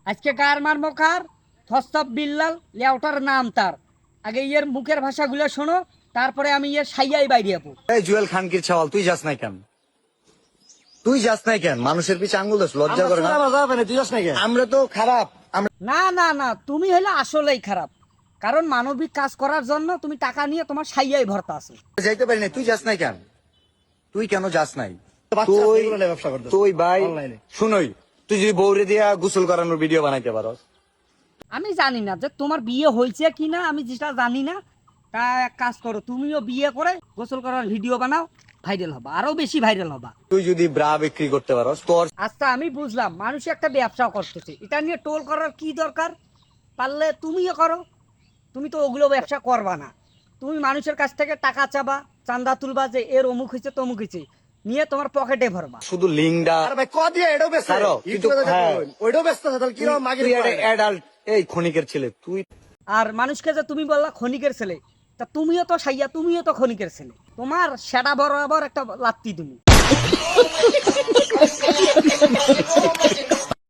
আজকে কার মারমো কার থস্তব বিল্লাল লেউটার নাম তার আগে ইয়ের মুখের ভাষাগুলো শোনো তারপরে আমি ইয়ের সাইয়াই বাইরে আপু। এই জুয়েল খানকির ছাওয়াল, তুই যাস নাই কেন? তুই যাস নাই কেন? মানুষের পিছে আঙ্গুল দাস, লজ্জা করে না? তুই যাস না কেন? আমরা তো খারাপ, আমরা না না না, তুমি হলে আসলেই খারাপ, কারণ মানবিক কাজ করার জন্য তুমি টাকা নিয়ে তোমার সাইয়াই ভরতা আছো। যাইতে পারি না। তুই যাস নাই কেন? তুই কেন যাস নাই? বাচ্চা তুই এগুলো নিয়ে ব্যবসা করতেছে তুই ভাই অনলাইনে। শুনই, তুই যদি বউরে দিয়া গোসল করানোর ভিডিও বানাইতে পারস। আমি জানি না যে তোমার বিয়ে হয়েছে কি না, আমি যেটা জানি না, তা এক কাজ করো, তুমিও বিয়ে করে গোসল করার ভিডিও বানাও, ভাইরাল হবা, আরো বেশি ভাইরাল হবা। তুই যদি ব্রা বিক্রি করতে পারস তোর। আচ্ছা আমি বুঝলাম মানুষ একটা ব্যবসা করতেছে, এটা নিয়ে টোল করার কি দরকার? পারলে তুমিও করো, তুমি তো ওগুলো ব্যবসা করবা না, তুমি মানুষের কাছ থেকে টাকা চাবা, চান্দা তুলবা যে এর অমুক হয়েছে তমুক হয়েছে, নিয়ে তোমার পকেটে ভরবা। শুধু লিঙ্কটা আরে ভাই ক দিয়ে এটাও ব্যস্ত ছাড়ো, কিন্তু হ্যাঁ। ওইটাও ব্যস্ত আছে তাহলে কিরকম মাগির অ্যাডাল্ট, এই ক্ষণিকের ছেলে তুই। আর মানুষকে যে তুমি বললা ক্ষণিকের ছেলে, তা তুমিও তো সাইয়া, তুমিও তো ক্ষণিকের ছেলে, তোমার সেটা বরাবর একটা লাত্তি তুমি।